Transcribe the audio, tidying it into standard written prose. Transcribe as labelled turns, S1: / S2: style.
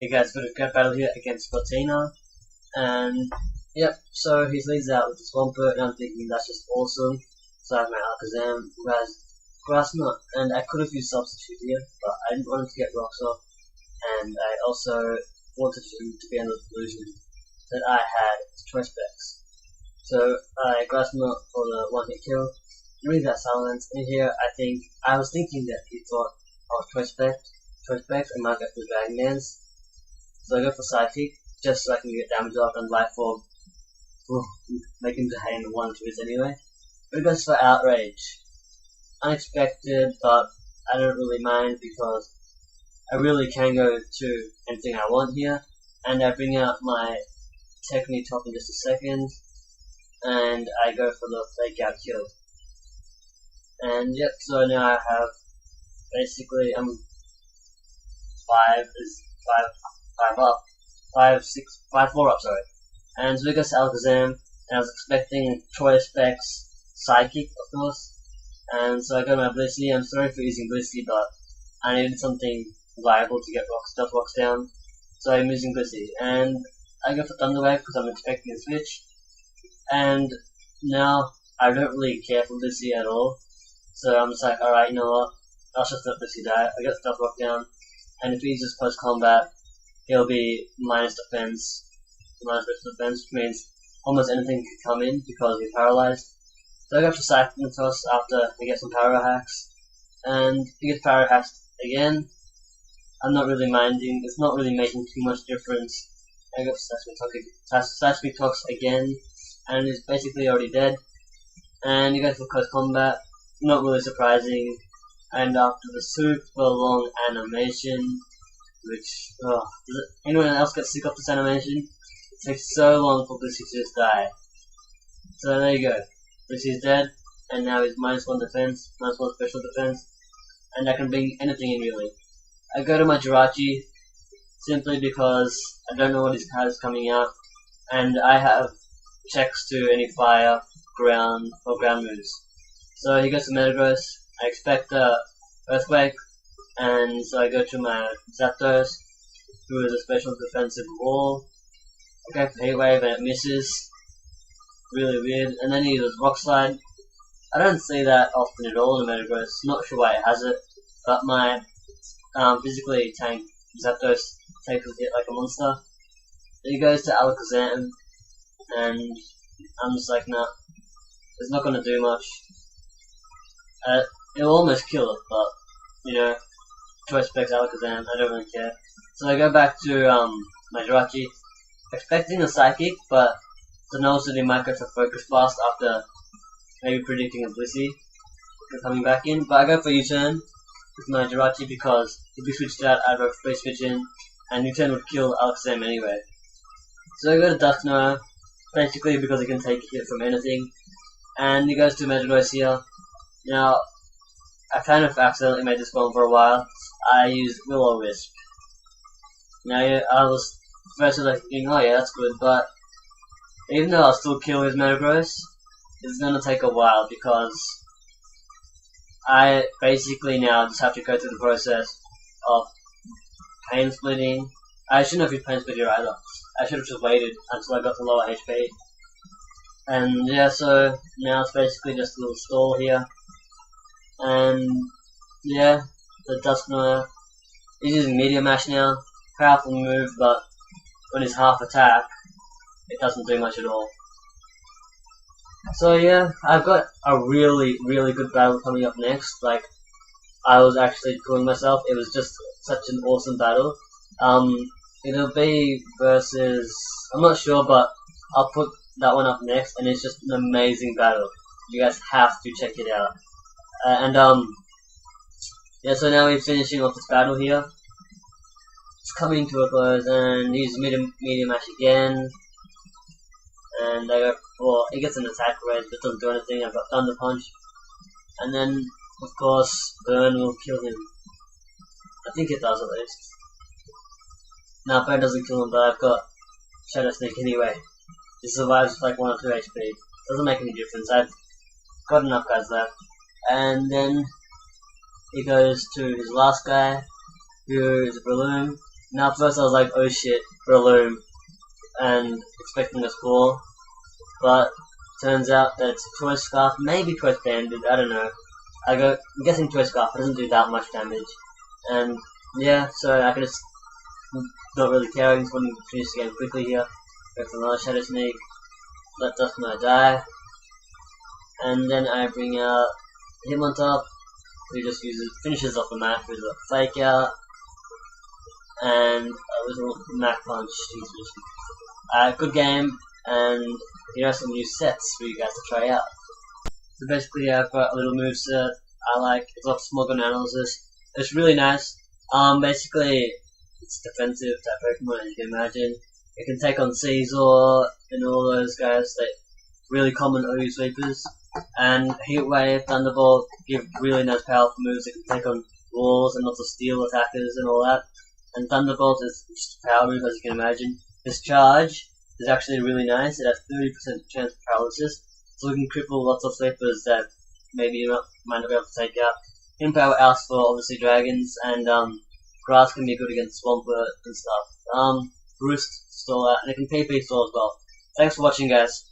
S1: You guys got a good battle here against Platina, and yep, so he leads out with the Swampert, and I'm thinking that's just awesome. So I have my Alakazam, who has Grass Knot, and I could have used Substitute here, but I didn't want him to get Rocks off, and I also wanted him to be under the illusion that I had Choice Specs. So I Grass Knot for the one-hit kill, read that silence. In here, I was thinking that he thought of Choice Specs, and might go for Dragon Dance. So I go for Psychic, just so I can get damage off, and Life Orb will make him to hate in one twist anyway. But it goes for Outrage. Unexpected, but I don't really mind because I really can go to anything I want here. And I bring out my Technique Top in just a second, and I go for the Fake Out kill. And yep, so now I have basically five 4 up, sorry. And so we go to Alakazam, and I was expecting Choice Specs Psychic, of course. And so I go to my Blissey. I'm sorry for using Blissey, but I needed something viable to get Stealth Rocks down. So I'm using Blissey. And I go for Thunder Wave because I'm expecting a switch. And now I don't really care for Blissey at all. So I'm just like, alright, you know what? I'll just let Blissey die. I get Stealth Rock down. And if he uses close combat, he'll be minus defense, which means almost anything can come in because we're paralyzed. So I go for Cyclone Toss after I get some Power Hacks, and he gets Power Hacks again. I'm not really minding, it's not really making too much difference. I go for Seismic Toss again, and he's basically already dead. And he goes for Close Combat, not really surprising. And after the super long animation, which, does anyone else get sick of this animation? It takes so long for Blissey to just die. So there you go. Blissey's dead, and now he's -1 defense, -1 special defense, and I can bring anything in really. I go to my Jirachi, simply because I don't know what his card is coming out, and I have checks to any fire, ground, or ground moves. So he goes to Metagross. I expect Earthquake, and so I go to my Zapdos, who is a special defensive wall. I go for Heat Wave and it misses. Really weird. And then he uses Rock Slide. I don't see that often at all in Metagross. Not sure why it has it, but my physically tank Zapdos takes a hit like a monster. Then he goes to Alakazam, and I'm just like, nah, it's not gonna do much. It'll almost kill it, but, you know, Choice Specs Alakazam, I don't really care. So I go back to my Jirachi, expecting a Psychic, but then also they might go for Focus Blast after maybe predicting a Blissey coming back in. But I go for U-turn with my Jirachi because if we switched out, I'd go for switch in, and U-turn would kill Alakazam anyway. So I go to Dusknoir, basically because he can take a hit from anything, and he goes to Metagross here. Now, I kind of accidentally made this one for a while. I used Will-O-Wisp. Now, I was first like thinking, oh yeah, that's good, but even though I'll still kill his Metagross, it's gonna take a while because I basically now just have to go through the process of pain splitting. I shouldn't have used pain split here either. I should have just waited until I got to lower HP. And yeah, so now it's basically just a little stall here. And yeah, the Dusknoir is using Meteor Mash now. Powerful move, but when it's half attack, it doesn't do much at all. So yeah, I've got a really, really good battle coming up next. Like, I was actually killing myself. It was just such an awesome battle. It'll be versus, I'm not sure, but I'll put that one up next, and it's just an amazing battle. You guys have to check it out. Yeah, so now we're finishing off this battle here. It's coming to a close, and he's Medium Mash again. And I go, well, he gets an attack raise, but doesn't do anything. I've got Thunder Punch. And then, of course, Burn will kill him. I think it does at least. No, Burn doesn't kill him, but I've got Shadow Sneak anyway. He survives with like 1 or 2 HP. Doesn't make any difference. I've got enough guys left. And then he goes to his last guy, who is a Breloom, Now, at first I was like, oh shit, for a loom, and expecting a score, but turns out that it's Choice Scarf, maybe Choice Bandit, I don't know. I'm guessing Choice Scarf doesn't do that much damage, and yeah, so I can just not really care. I just want to finish the game quickly here. Go for another Shadow Sneak, let Duskmare die, and then I bring out him on top, who just finishes off the map with a Fake Out, and a little Mac Punch. Good game, and here are some new sets for you guys to try out. So basically I've got a little moveset I like. It's off Smog Analysis. It's really nice. Basically it's defensive type Pokemon, as you can imagine. It can take on Shizzle and all those guys, that really common OU sweepers. And Heat Wave, Thunderbolt give really nice powerful moves that can take on walls and also steel attackers and all that. And Thunderbolt is just a power move, as you can imagine. Discharge is actually really nice. It has 30% chance of paralysis, so we can cripple lots of sweepers that maybe you might not be able to take out. Empower Oust for obviously dragons, and Grass can be good against Swampert and stuff. Roost, Stall out, and it can PP Stall as well. Thanks for watching, guys.